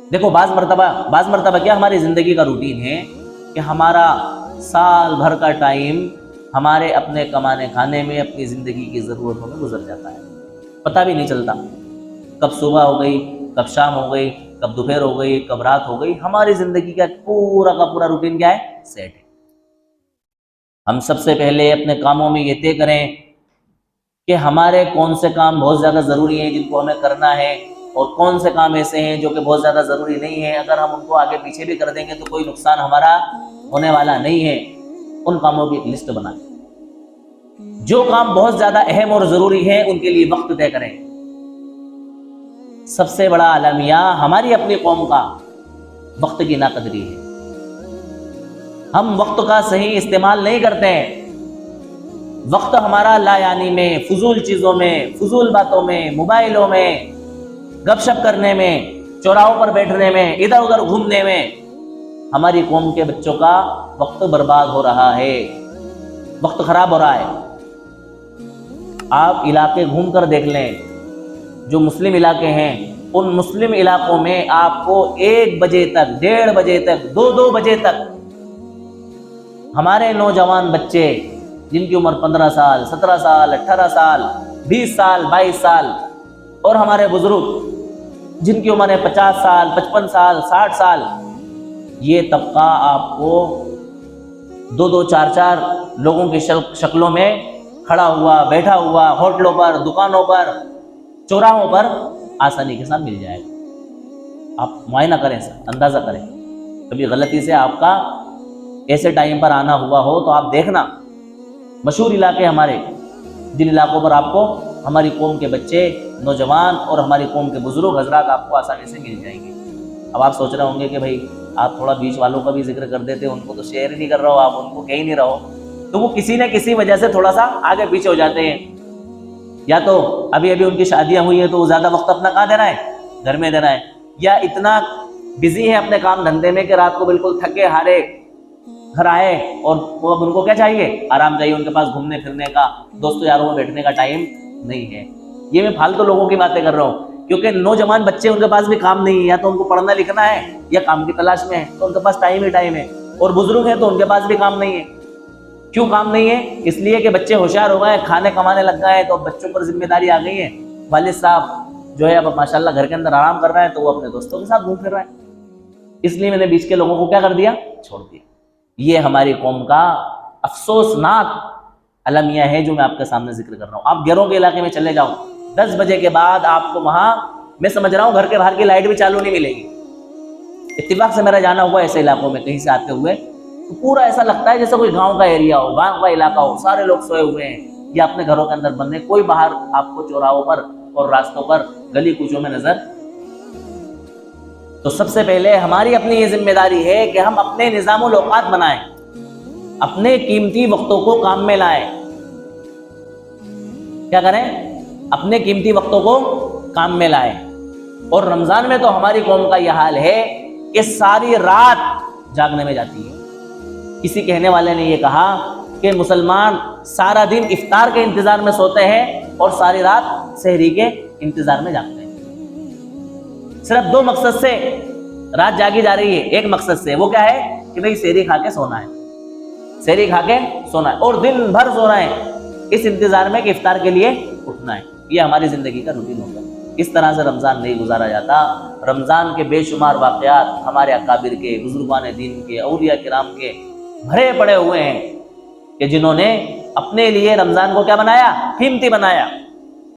देखो, बाज़ मरतबा क्या हमारी ज़िंदगी का रूटीन है कि हमारा साल भर का टाइम हमारे अपने कमाने खाने में, अपनी ज़िंदगी की ज़रूरतों में गुजर जाता है, पता भी नहीं चलता। कब सुबह हो गई, कब शाम हो गई, कब दोपहर हो गई, कब रात हो गई। हमारी ज़िंदगी का पूरा रूटीन क्या है? सेट है। हम सबसे पहले अपने कामों में ये तय करें कि हमारे कौन से काम बहुत ज़्यादा ज़रूरी हैं जिनको हमें करना है, और कौन से काम ऐसे हैं जो कि बहुत ज़्यादा ज़रूरी नहीं है। अगर हम उनको आगे पीछे भी कर देंगे तो कोई नुकसान हमारा होने वाला नहीं है। उन कामों की एक लिस्ट बनाएं। जो काम बहुत ज़्यादा अहम और ज़रूरी है उनके लिए वक्त तय करें। सबसे बड़ा आलमिया हमारी अपनी कौम का वक्त की नाकदरी है। हम वक्त का सही इस्तेमाल नहीं करते हैं। वक्त हमारा लायानी में, फजूल चीज़ों में, फजूल बातों में, मोबाइलों में, गपशप करने में, चौराहों पर बैठने में, इधर उधर घूमने में हमारी कौम के बच्चों का वक्त बर्बाद हो रहा है, वक्त खराब हो रहा है। आप इलाके घूम कर देख लें, जो मुस्लिम इलाके हैं उन मुस्लिम इलाकों में आपको 1 बजे तक, 1:30 बजे तक, 2 बजे तक हमारे नौजवान बच्चे जिनकी उम्र 15 साल, 17 साल, 18 साल, 20 साल, 22 साल, और हमारे बुजुर्ग जिनकी उम्र है 50 साल, 55 साल, 60 साल, ये तबका आपको 2-2, 4-4 लोगों की शक्लों में खड़ा हुआ, बैठा हुआ, होटलों पर, दुकानों पर, चौराहों पर आसानी के साथ मिल जाएगा। आप मुआयना करें सर, अंदाज़ा करें। कभी गलती से आपका ऐसे टाइम पर आना हुआ हो तो आप देखना, मशहूर इलाके हमारे, जिन इलाकों पर आपको हमारी कौम के बच्चे, नौजवान और हमारी कौम के बुजुर्ग हजरात आपको आसानी से मिल जाएंगे। अब आप सोच रहे होंगे कि भाई आप थोड़ा बीच वालों का भी जिक्र कर देते, उनको तो शेयर ही नहीं कर रहे हो, आप उनको कह ही नहीं रहो, तो वो किसी न किसी वजह से थोड़ा सा आगे पीछे हो जाते हैं। या तो अभी अभी उनकी शादियां हुई हैं तो वो ज़्यादा वक्त अपना कहाँ देना है? घर में देना है, या इतना बिजी है अपने काम धंधे में कि रात को बिल्कुल थके हारे घर आए और वो अब उनको क्या चाहिए? आराम चाहिए। उनके पास घूमने फिरने का, दोस्तों यारों में बैठने का टाइम नहीं है। ये मैं फालतू लोगों की बातें कर रहा हूँ, क्योंकि नौजवान बच्चे, उनके पास भी काम नहीं है, या तो उनको पढ़ना लिखना है या काम की तलाश में है, तो उनके पास टाइम ही टाइम है। और बुजुर्ग है तो उनके पास भी काम नहीं है। क्यों काम नहीं है? इसलिए कि बच्चे होशियार हो गए, खाने कमाने लग गए, तो बच्चों पर जिम्मेदारी आ गई है। वालिद साहब जो है अब माशाल्लाह घर के अंदर आराम कर रहा है, तो वो अपने दोस्तों के साथ घूम फिर रहा है। इसलिए मैंने बीच के लोगों को क्या कर दिया? छोड़ दिया। ये हमारी कौम का अफसोसनाक अलमिया है जो मैं आपके सामने जिक्र कर रहा हूँ। आप घरों के इलाके में चले जाओ, 10 बजे के बाद आपको वहां, मैं समझ रहा हूँ, घर के बाहर की लाइट भी चालू नहीं मिलेगी। इत्तेफाक से मेरा जाना हुआ ऐसे इलाकों में कहीं से आते हुए, तो पूरा ऐसा लगता है जैसे कोई गांव का एरिया हो, गांव का इलाका हो, सारे लोग सोए हुए हैं या अपने घरों के अंदर बंद है। कोई बाहर आपको चौराहों पर और रास्तों पर, गली कूचों में नजर। तो सबसे पहले हमारी अपनी ये जिम्मेदारी है कि हम अपने निज़ामुल औकात बनाएं, अपने कीमती वक्तों को काम में लाएं। क्या करें? अपने कीमती वक्तों को काम में लाएं। और रमजान में तो हमारी कौम का यह हाल है कि सारी रात जागने में जाती है। किसी कहने वाले ने यह कहा कि मुसलमान सारा दिन इफ्तार के इंतजार में सोते हैं और सारी रात सहरी के इंतजार में जागते हैं। सिर्फ 2 मकसद से रात जागी जा रही है। एक मकसद से, वो क्या है कि भाई सहरी खा के सोना है, सहरी खा के सोना है, और दिन भर सोना है इस इंतजार में कि इफ्तार के लिए उठना है। ये हमारी जिंदगी का रूटीन होगा। इस तरह से रमजान नहीं गुजारा जाता। रमजान के बेशुमार वाकयात हमारे अकाबिर के, बुजुर्गान दीन के, औलिया किराम के भरे पड़े हुए हैं कि जिन्होंने अपने लिए रमजान को क्या बनाया? कीमती बनाया।